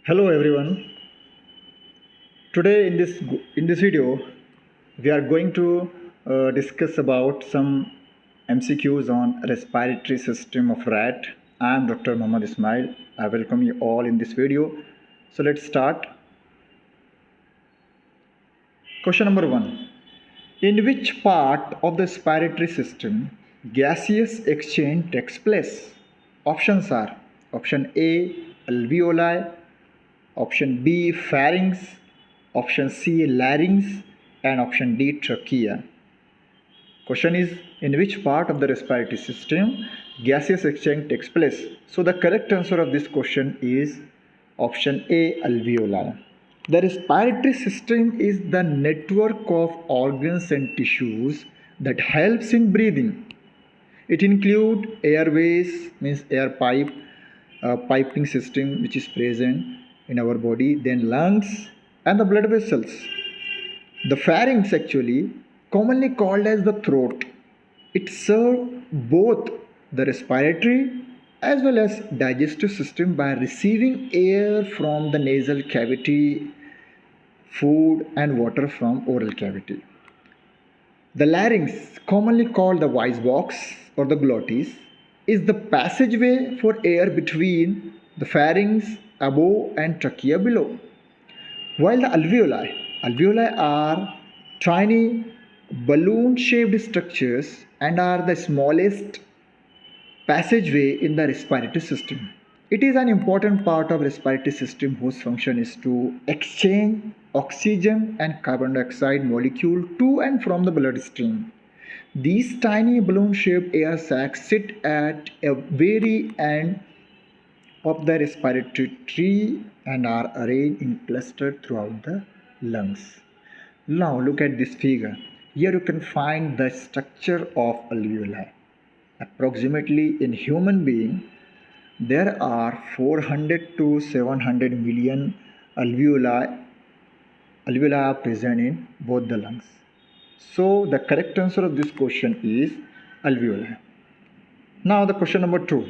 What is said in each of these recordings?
Hello everyone. Today in this video we are going to discuss about some MCQs on respiratory system of rat. I am Dr. Muhammad Ismail. I welcome you all in this video. So let's start. Question number 1. In which part of the respiratory system gaseous exchange takes place? Options are option A alveoli, option B pharynx, option C larynx, and option D trachea. Question is, in which part of the respiratory system gaseous exchange takes place? So the correct answer of this question is option A alveoli. The respiratory system is the network of organs and tissues that helps in breathing. It includes airways, means air pipe, piping system which is present in our body, then lungs and the blood vessels. The pharynx actually commonly called as the throat. It serves both the respiratory as well as digestive system by receiving air from the nasal cavity, food and water from oral cavity. The larynx, commonly called the voice box or the glottis, is the passageway for air between the pharynx above and trachea below. While the alveoli are tiny balloon shaped structures and are the smallest passageway in the respiratory system. It is an important part of respiratory system whose function is to exchange oxygen and carbon dioxide molecule to and from the bloodstream. These tiny balloon-shaped air sacs sit at a very end of the respiratory tree and are arranged in clusters throughout the lungs. Now look at this figure. Here you can find the structure of alveoli. Approximately in human being, there are 400 to 700 million alveoli are present in both the lungs. So the correct answer of this question is alveoli. Now the question number 2.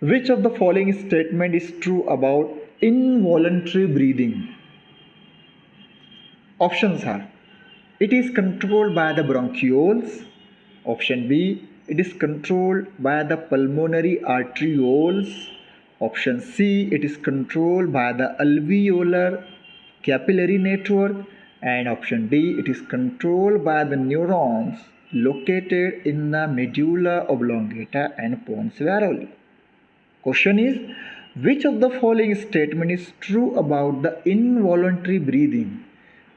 Which of the following statement is true about involuntary breathing? Options are, it is controlled by the bronchioles. Option B, it is controlled by the pulmonary arterioles. Option C, it is controlled by the alveolar capillary network. And option D, it is controlled by the neurons located in the medulla oblongata and pons varolii. Question is, which of the following statement is true about the involuntary breathing?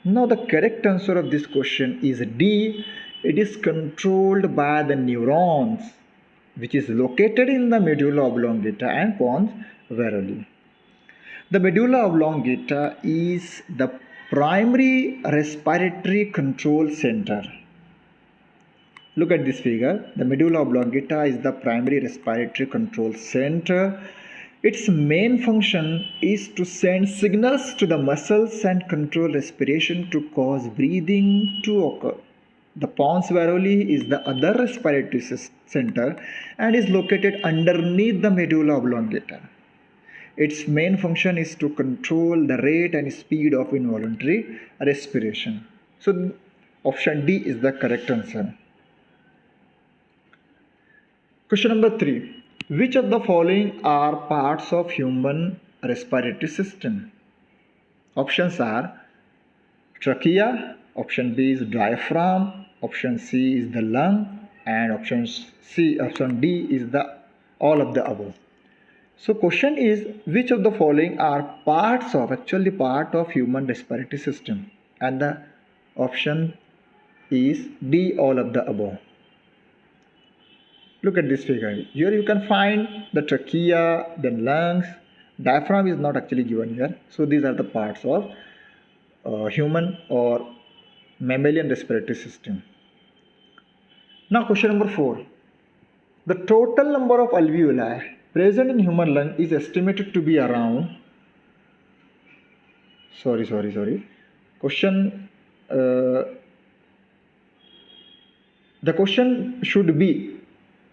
Now the correct answer of this question is D. It is controlled by the neurons which is located in the medulla oblongata and pons varolii. The medulla oblongata is the primary respiratory control center. Look at this figure. The medulla oblongata is the primary respiratory control center. Its main function is to send signals to the muscles and control respiration to cause breathing to occur. The pons varolii is the other respiratory center and is located underneath the medulla oblongata. Its main function is to control the rate and speed of involuntary respiration. So option D is the correct answer. Question number 3. Which of the following are parts of human respiratory system? Options are trachea, option B is diaphragm, option C is the lung, and option D is the all of the above. So question is, which of the following are part of human respiratory system? And the option is D, all of the above. Look at this figure. Here you can find the trachea, then lungs. Diaphragm is not actually given here. So these are the parts of human or mammalian respiratory system. Now question number 4. The total number of alveoli present in human lung is estimated to be around. Question. The question should be,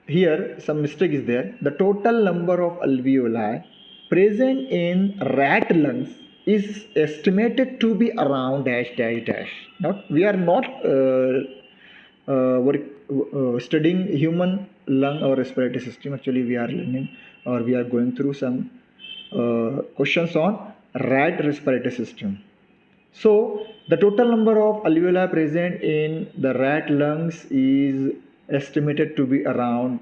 here some mistake is there. The total number of alveoli present in rat lungs is estimated to be around dash dash dash. Not we are not studying human lung or respiratory system. Actually, we are learning or we are going through some questions on rat respiratory system. So the total number of alveoli present in the rat lungs is estimated to be around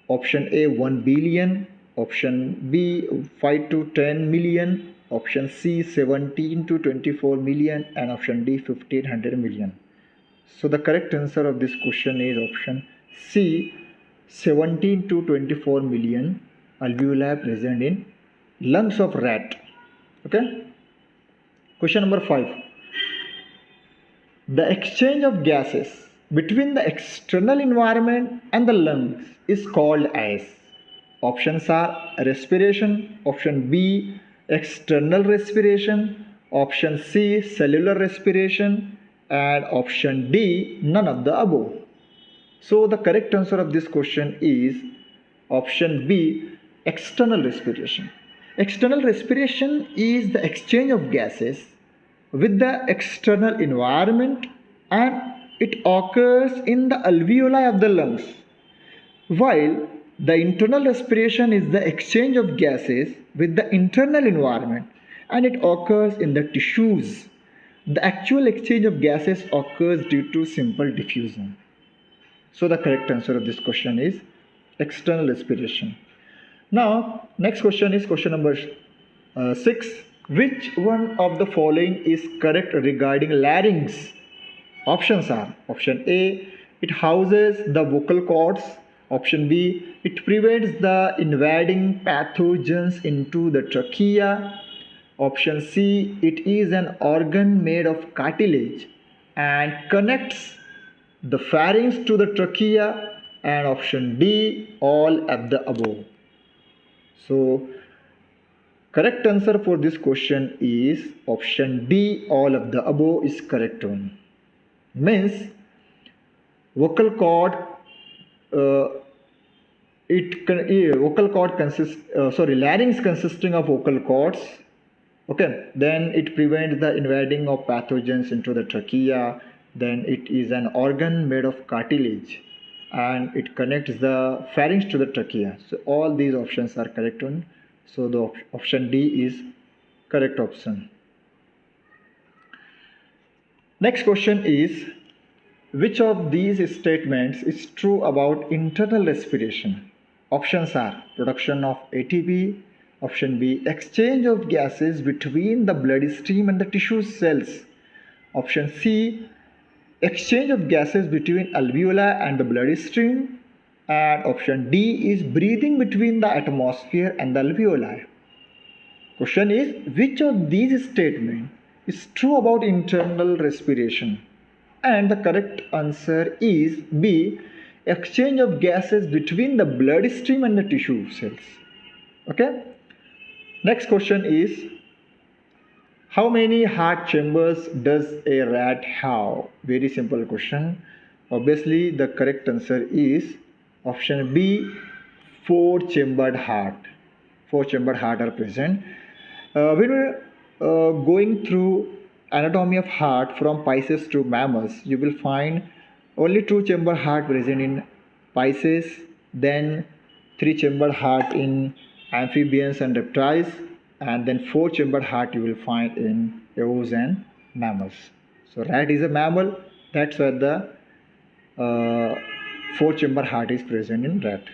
option A 1 billion, option B 5 to 10 million, option C 17 to 24 million, and option D 1500 million. So the correct answer of this question is option C 17 to 24 million alveoli present in lungs of rat. Okay. Question number 5. The exchange of gases between the external environment and the lungs is called as. Options are respiration, option B external respiration, option C cellular respiration, and option D none of the above. So the correct answer of this question is option B external respiration. External respiration is the exchange of gases with the external environment, and it occurs in the alveoli of the lungs, while the internal respiration is the exchange of gases with the internal environment, and it occurs in the tissues. The actual exchange of gases occurs due to simple diffusion. So the correct answer of this question is external respiration. Now, next question is question number 6. Which one of the following is correct regarding larynx? Options are option A, it houses the vocal cords. Option B, it prevents the invading pathogens into the trachea. Option C, it is an organ made of cartilage and connects the pharynx to the trachea. And option D, all of the above. So correct answer for this question is option D, all of the above is correct one. Means vocal cord larynx consisting of vocal cords. Okay, then it prevents the invading of pathogens into the trachea. Then it is an organ made of cartilage and it connects the pharynx to the trachea. So all these options are correct one. So the option D is correct option. Next question is, which of these statements is true about internal respiration? Options are production of ATP, option B exchange of gases between the bloodstream and the tissue cells, option C exchange of gases between alveoli and the bloodstream, and option D is breathing between the atmosphere and the alveoli. Question is, which of these statements is true about internal respiration? And the correct answer is B, exchange of gases between the bloodstream and the tissue cells. Okay. Next question is, how many heart chambers does a rat have? Very simple question. Obviously, the correct answer is option B, 4-chambered heart. 4-chambered heart are present. When we're going through anatomy of heart from Pisces to mammals, you will find only 2-chambered heart present in Pisces, then 3-chambered heart in amphibians and reptiles, and then 4-chambered heart you will find in ewes and mammals. So rat is a mammal, that's why the 4-chambered heart is present in rat.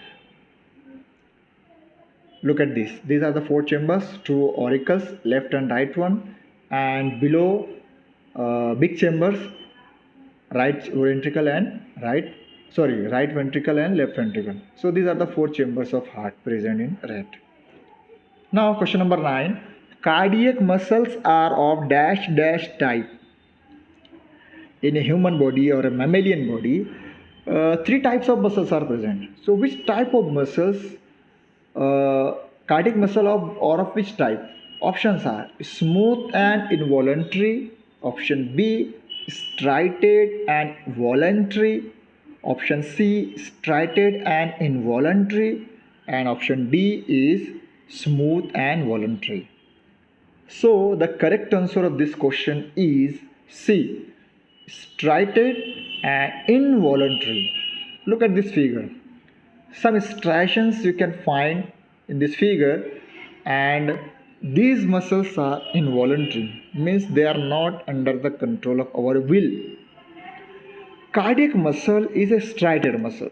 Look at this. These are the 4 chambers, 2 auricles, left and right one, and below big chambers, right ventricle and right ventricle and left ventricle. So these are the 4 chambers of heart present in rat. Now question number 9. Cardiac muscles are of dash dash type. In a human body or a mammalian body, 3 types of muscles are present. So which type of muscles, cardiac muscle of which type? Options are smooth and involuntary, option B striated and voluntary, option C striated and involuntary, and option D is smooth and voluntary. So the correct answer of this question is C, striated and involuntary. Look at this figure. Some striations you can find in this figure, and these muscles are involuntary, means they are not under the control of our will. Cardiac muscle is a striated muscle,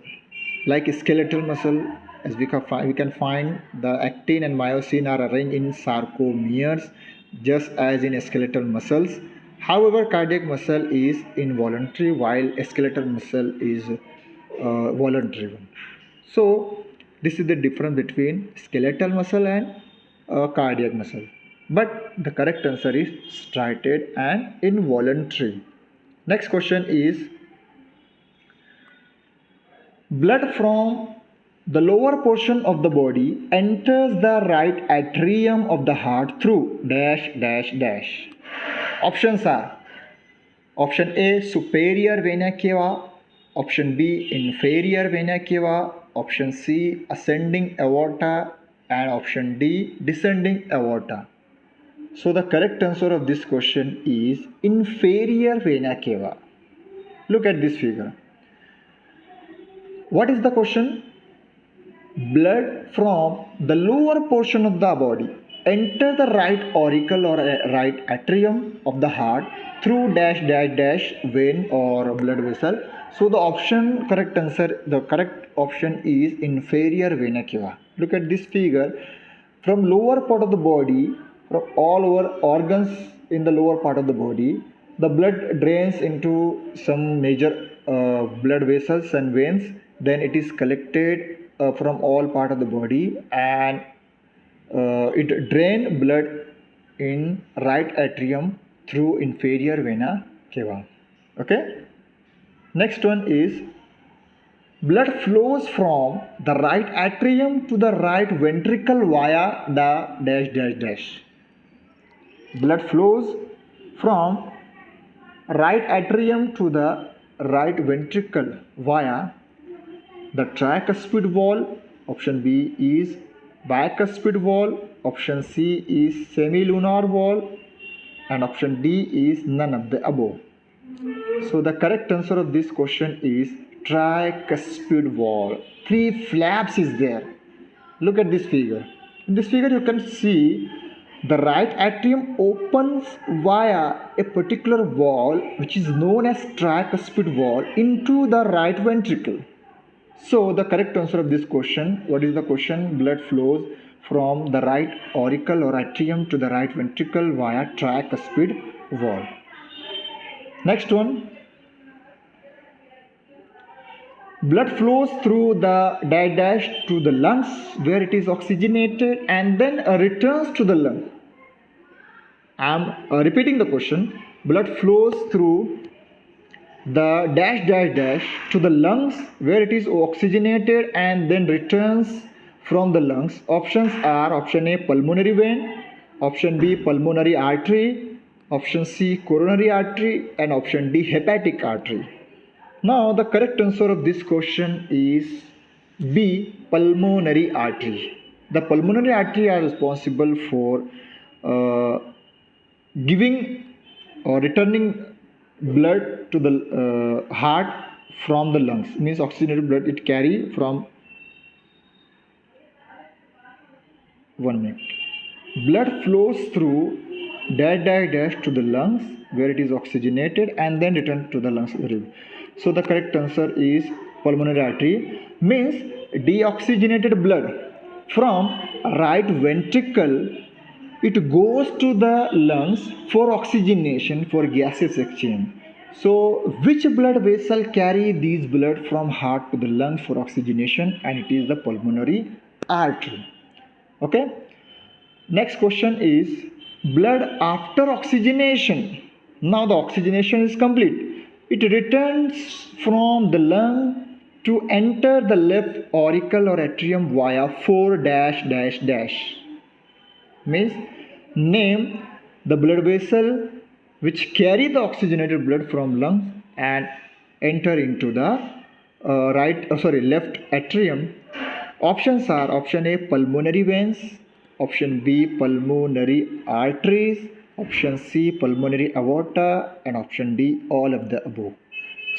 like a skeletal muscle. As we can find the actin and myosin are arranged in sarcomeres, just as in skeletal muscles. However, cardiac muscle is involuntary, while skeletal muscle is voluntary one. So this is the difference between skeletal muscle and cardiac muscle. But the correct answer is striated and involuntary. Next question is, blood from the lower portion of the body enters the right atrium of the heart through dash dash dash. Options are option A superior vena cava, option B inferior vena cava, option C ascending aorta, and option D descending aorta. So the correct answer of this question is inferior vena cava. Look at this figure. What is the question? Blood from the lower portion of the body enter the right auricle or right atrium of the heart through dash dash dash vein or blood vessel. So the correct option is inferior vena cava. Look at this figure. From lower part of the body, from all over organs in the lower part of the body, the blood drains into some major blood vessels and veins. Then it is collected from all part of the body, and it drain blood in right atrium through inferior vena cava. Okay. Next one is, blood flows from the right atrium to the right ventricle via the dash dash dash. Blood flows from right atrium to the right ventricle via the tricuspid wall. Option B is bicuspid wall, option C is semilunar wall, and option D is none of the above. So the correct answer of this question is tricuspid wall. 3 flaps is there. Look at this figure. In this figure you can see the right atrium opens via a particular wall which is known as tricuspid wall into the right ventricle. So the correct answer of this question, what is the question? Blood flows from the right auricle or atrium to the right ventricle via tricuspid wall. Next one. Blood flows through the dash dash to the lungs where it is oxygenated and then returns to the lung. I am repeating the question. Blood flows through the dash dash dash to the lungs where it is oxygenated and then returns from the lungs. Options are option A pulmonary vein, option B pulmonary artery, option C coronary artery, and option D hepatic artery. Now the correct answer of this question is B pulmonary artery. The pulmonary artery are responsible for giving or returning blood to the heart from the lungs, means oxygenated blood it carry from 1 minute. Blood flows through dash dash dash to the lungs where it is oxygenated and then returned to the lungs. So the correct answer is pulmonary artery, means deoxygenated blood from right ventricle, it goes to the lungs for oxygenation for gaseous exchange. So which blood vessel carry these blood from heart to the lungs for oxygenation? And it is the pulmonary artery. Okay. Next question is blood after oxygenation. Now the oxygenation is complete. It returns from the lung to enter the left auricle or atrium via 4 dash dash dash. Means name the blood vessel which carry the oxygenated blood from lungs and enter into the left atrium. Options are option A pulmonary veins, option B pulmonary arteries, option C pulmonary aorta, and option D all of the above.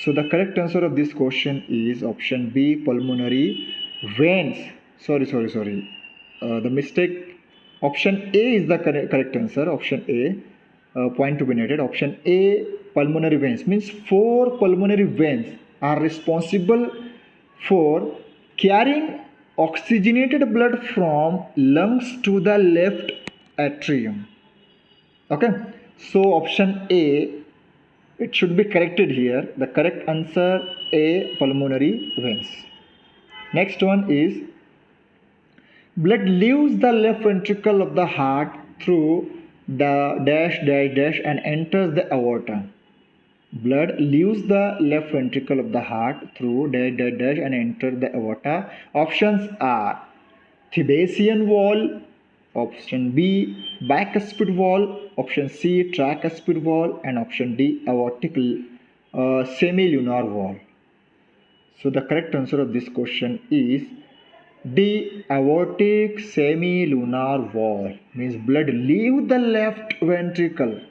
So the correct answer of this question is option B pulmonary veins. Sorry. The mistake. Option A is the correct answer. Option A. Point to be noted. Option A pulmonary veins means four pulmonary veins are responsible for carrying oxygenated blood from lungs to the left atrium. Okay, so option A, it should be corrected here. The correct answer A pulmonary veins. Next one is blood leaves the left ventricle of the heart through the dash and enters the aorta. Blood leaves the left ventricle of the heart through dash and enters the aorta. Options are Thebesian wall, option B bicuspid wall, option C tricuspid wall, and option D aortic semilunar wall. So the correct answer of this question is D aortic semilunar wall, means blood leave the left ventricle.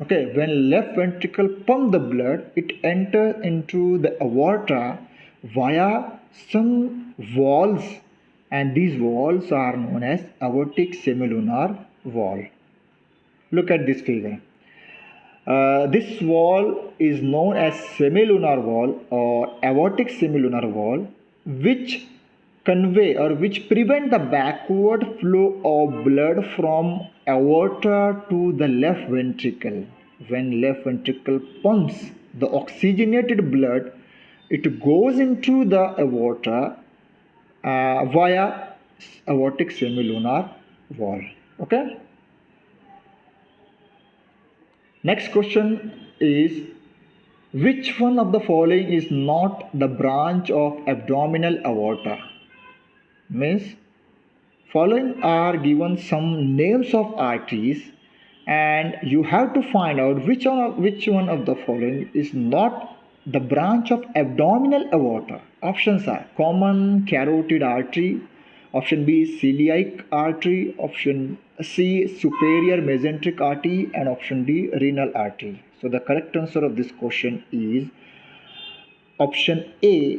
Okay, when left ventricle pump the blood, it enters into the aorta via some walls, and these walls are known as aortic semilunar wall. Look at this figure. This wall is known as semilunar wall or aortic semilunar wall, which convey or which prevent the backward flow of blood from aorta to the left ventricle. When left ventricle pumps the oxygenated blood, it goes into the aorta via aortic semilunar wall. Okay. Next question is, which one of the following is not the branch of abdominal aorta? Means following are given some names of arteries, and you have to find out which one of the following is not the branch of abdominal aorta. Options are common carotid artery, option B celiac artery, option C superior mesenteric artery, and option D renal artery. So the correct answer of this question is option A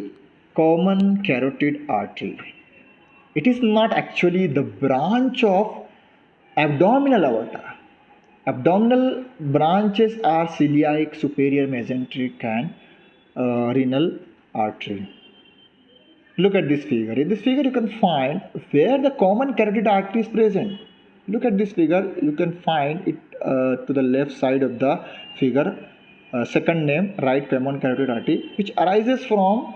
common carotid artery. It is not actually the branch of abdominal aorta. Abdominal branches are celiac, superior mesenteric, and renal artery. Look at this figure. In this figure, you can find where the common carotid artery is present. Look at this figure. You can find it to the left side of the figure. Second name, right common carotid artery, which arises from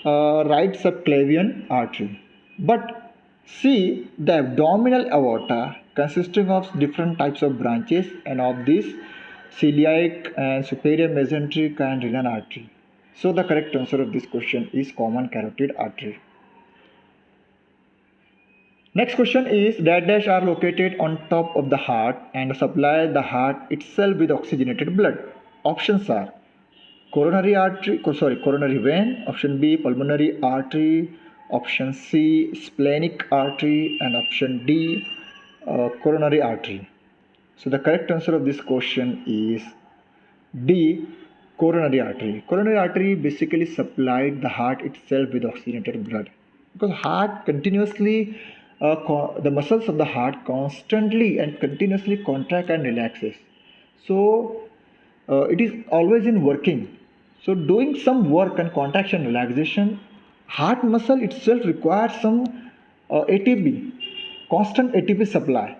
right subclavian artery. But see the abdominal aorta consisting of different types of branches, and of this celiac and superior mesenteric and renal artery. So the correct answer of this question is common carotid artery. Next question is dash are located on top of the heart and supply the heart itself with oxygenated blood. Options are coronary vein, option B pulmonary artery, option C splenic artery, and option D coronary artery. So the correct answer of this question is D coronary artery. Coronary artery basically supplied the heart itself with oxygenated blood, because heart continuously the muscles of the heart constantly and continuously contract and relaxes. So it is always in working. So doing some work and contraction relaxation, heart muscle itself requires some ATP, constant ATP supply,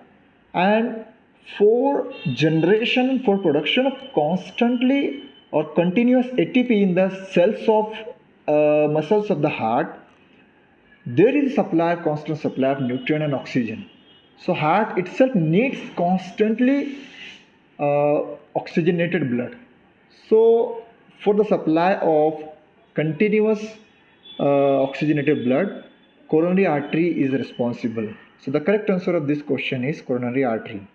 and for production of constantly or continuous ATP in the cells of muscles of the heart, there is constant supply of nutrient and oxygen. So heart itself needs constantly oxygenated blood. So for the supply of continuous oxygenated blood, coronary artery is responsible. So the correct answer of this question is coronary artery.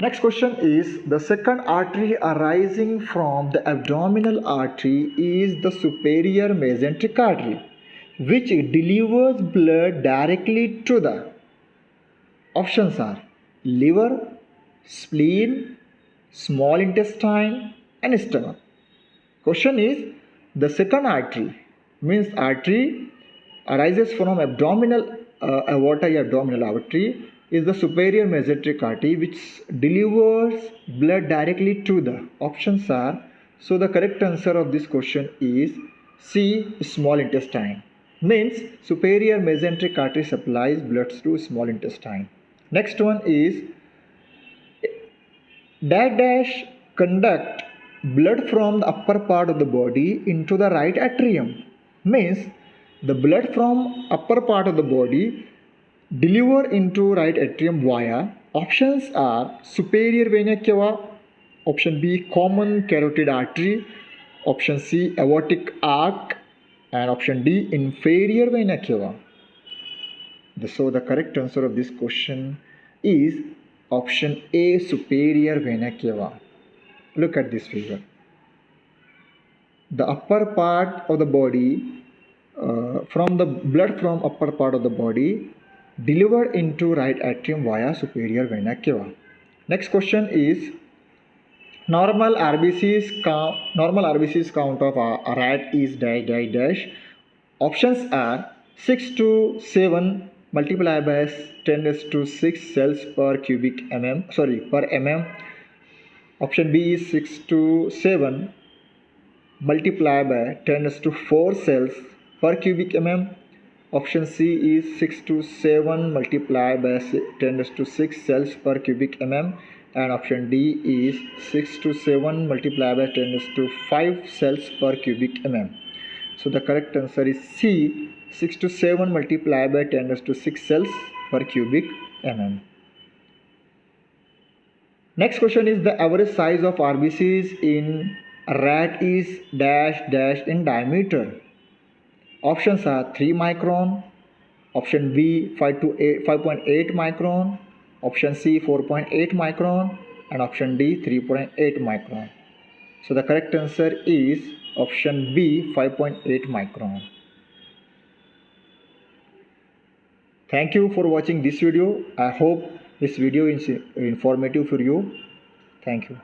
Next question is the second artery arising from the abdominal artery is the superior mesenteric artery, which delivers blood directly to the options are liver, spleen, small intestine, and stomach. Question is the second artery means artery arises from abdominal aorta or abdominal artery is the superior mesenteric artery which delivers blood directly to the options are. So the correct answer of this question is C, small intestine. Means superior mesenteric artery supplies blood to small intestine. Next one is dash conduct blood from the upper part of the body into the right atrium. Means the blood from upper part of the body deliver into right atrium via options are superior vena cava, option B common carotid artery, option C aortic arc, and option D inferior vena cava. So the correct answer of this question is option A superior vena cava. Look at this figure. The upper part of the body from the blood from upper part of the body delivered into right atrium via superior vena cava. Next question is normal RBCs count of a rat is dash dash dash. Options are 6 to 7 multiplied by 10 raised to 6 cells per cubic per mm. Option B is 6 to 7 multiplied by 10 raised to 4 cells per cubic mm. Option C is 6 to 7 multiplied by 10 raised to 6 cells per cubic mm. And option D is 6 to 7 multiplied by 10 raised to 5 cells per cubic mm. So the correct answer is C, 6 to 7 multiplied by 10 raised to 6 cells per cubic mm. Next question is the average size of RBCs in a rat is dash dash in diameter. Options are 3 micron, option B 5.8 micron, option C 4.8 micron, and option D 3.8 micron. So the correct answer is option B 5.8 micron. Thank you for watching this video. I hope this video is informative for you. Thank you.